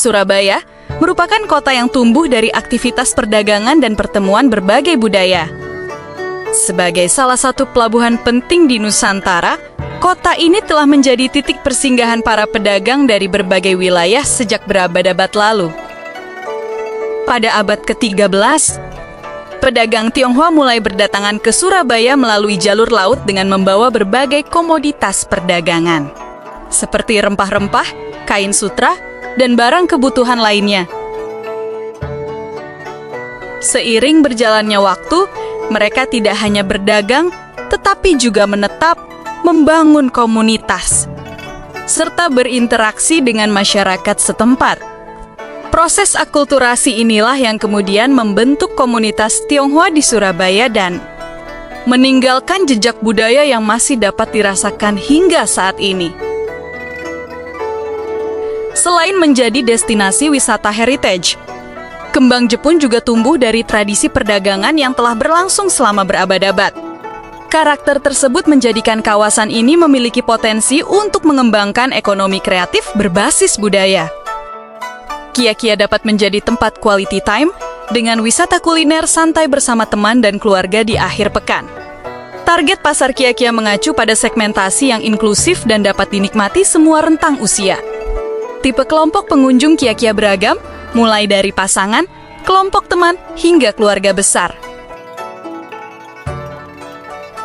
Surabaya merupakan kota yang tumbuh dari aktivitas perdagangan dan pertemuan berbagai budaya. Sebagai salah satu pelabuhan penting di Nusantara, kota ini telah menjadi titik persinggahan para pedagang dari berbagai wilayah sejak berabad-abad lalu. Pada abad ke-13, pedagang Tionghoa mulai berdatangan ke Surabaya melalui jalur laut dengan membawa berbagai komoditas perdagangan, seperti rempah-rempah, kain sutra, dan barang kebutuhan lainnya. Seiring berjalannya waktu, mereka tidak hanya berdagang, tetapi juga menetap, membangun komunitas, serta berinteraksi dengan masyarakat setempat. Proses akulturasi inilah yang kemudian membentuk komunitas Tionghoa di Surabaya dan meninggalkan jejak budaya yang masih dapat dirasakan hingga saat ini. Selain menjadi destinasi wisata heritage, Kembang Jepun juga tumbuh dari tradisi perdagangan yang telah berlangsung selama berabad-abad. Karakter tersebut menjadikan kawasan ini memiliki potensi untuk mengembangkan ekonomi kreatif berbasis budaya. Kia-kia dapat menjadi tempat quality time dengan wisata kuliner santai bersama teman dan keluarga di akhir pekan. Target pasar kia-kia mengacu pada segmentasi yang inklusif dan dapat dinikmati semua rentang usia. Tipe kelompok pengunjung kia-kia beragam, mulai dari pasangan, kelompok teman, hingga keluarga besar.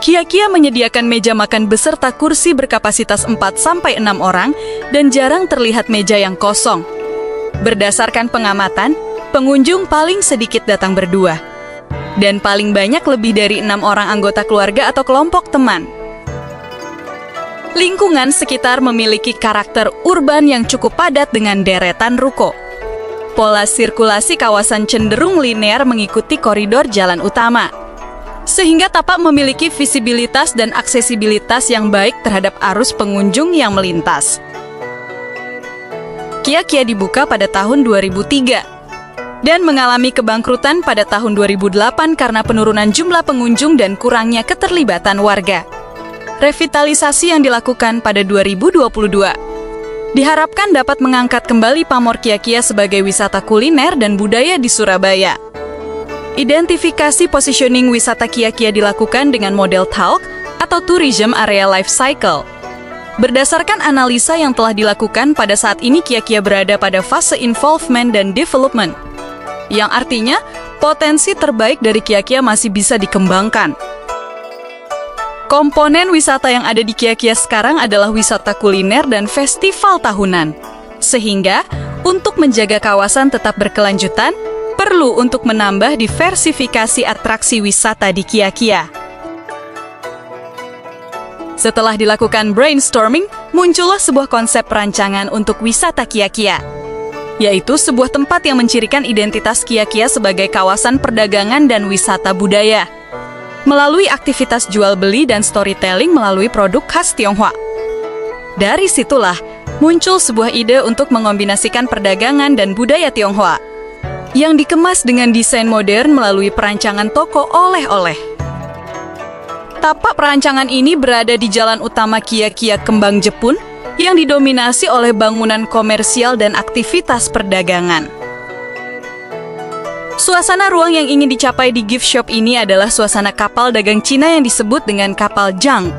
Kia-kia menyediakan meja makan beserta kursi berkapasitas 4-6 orang dan jarang terlihat meja yang kosong. Berdasarkan pengamatan, pengunjung paling sedikit datang berdua, dan paling banyak lebih dari 6 orang anggota keluarga atau kelompok teman. Lingkungan sekitar memiliki karakter urban yang cukup padat dengan deretan ruko. Pola sirkulasi kawasan cenderung linear mengikuti koridor jalan utama, sehingga tapak memiliki visibilitas dan aksesibilitas yang baik terhadap arus pengunjung yang melintas. Kia-kia dibuka pada tahun 2003 dan mengalami kebangkrutan pada tahun 2008 karena penurunan jumlah pengunjung dan kurangnya keterlibatan warga. Revitalisasi yang dilakukan pada 2022 diharapkan dapat mengangkat kembali pamor kia-kia sebagai wisata kuliner dan budaya di Surabaya. Identifikasi positioning wisata kia-kia dilakukan dengan model TALK atau Tourism Area Life Cycle. Berdasarkan analisa yang telah dilakukan, pada saat ini kia-kia berada pada fase involvement dan development, yang artinya potensi terbaik dari kia-kia masih bisa dikembangkan. Komponen wisata yang ada di kia-kia sekarang adalah wisata kuliner dan festival tahunan. Sehingga, untuk menjaga kawasan tetap berkelanjutan, perlu untuk menambah diversifikasi atraksi wisata di kia-kia. Setelah dilakukan brainstorming, muncullah sebuah konsep perancangan untuk wisata kia-kia, yaitu sebuah tempat yang mencirikan identitas kia-kia sebagai kawasan perdagangan dan wisata budaya, melalui aktivitas jual beli dan storytelling melalui produk khas Tionghoa. Dari situlah muncul sebuah ide untuk mengombinasikan perdagangan dan budaya Tionghoa yang dikemas dengan desain modern melalui perancangan toko oleh-oleh. Tapak perancangan ini berada di jalan utama kia-kia Kembang Jepun yang didominasi oleh bangunan komersial dan aktivitas perdagangan. Suasana ruang yang ingin dicapai di gift shop ini adalah suasana kapal dagang Cina yang disebut dengan kapal Zhang.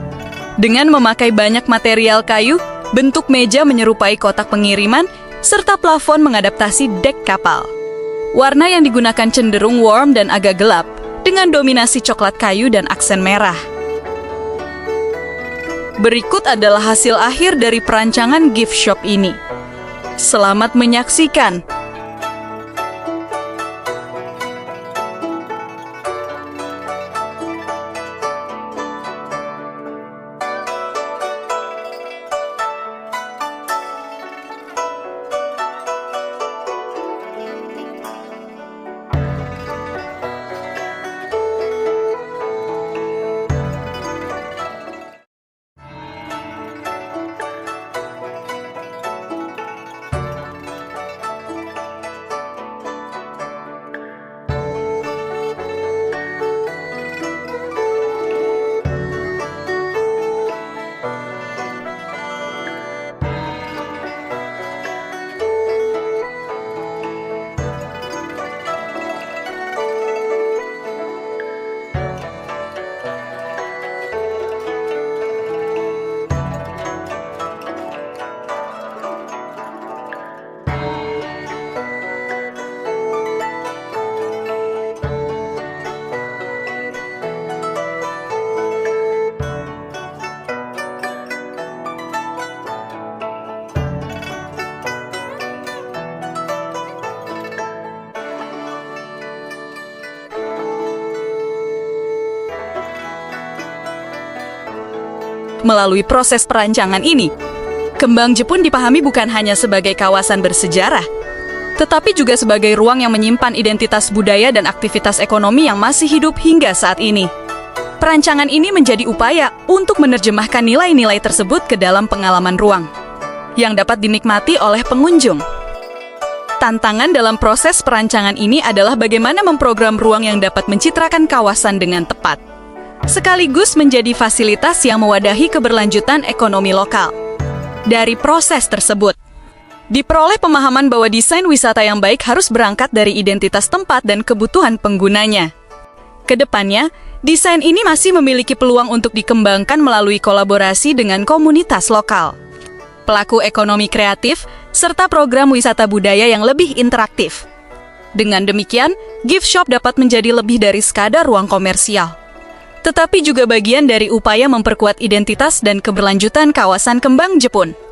Dengan memakai banyak material kayu, bentuk meja menyerupai kotak pengiriman, serta plafon mengadaptasi dek kapal. Warna yang digunakan cenderung warm dan agak gelap, dengan dominasi coklat kayu dan aksen merah. Berikut adalah hasil akhir dari perancangan gift shop ini. Selamat menyaksikan! Melalui proses perancangan ini, Kembang Jepun dipahami bukan hanya sebagai kawasan bersejarah, tetapi juga sebagai ruang yang menyimpan identitas budaya dan aktivitas ekonomi yang masih hidup hingga saat ini. Perancangan ini menjadi upaya untuk menerjemahkan nilai-nilai tersebut ke dalam pengalaman ruang yang dapat dinikmati oleh pengunjung. Tantangan dalam proses perancangan ini adalah bagaimana memprogram ruang yang dapat mencitrakan kawasan dengan tepat, sekaligus menjadi fasilitas yang mewadahi keberlanjutan ekonomi lokal. Dari proses tersebut, diperoleh pemahaman bahwa desain wisata yang baik harus berangkat dari identitas tempat dan kebutuhan penggunanya. Kedepannya, desain ini masih memiliki peluang untuk dikembangkan melalui kolaborasi dengan komunitas lokal, pelaku ekonomi kreatif, serta program wisata budaya yang lebih interaktif. Dengan demikian, gift shop dapat menjadi lebih dari sekadar ruang komersial, tetapi juga bagian dari upaya memperkuat identitas dan keberlanjutan kawasan Kembang Jepun.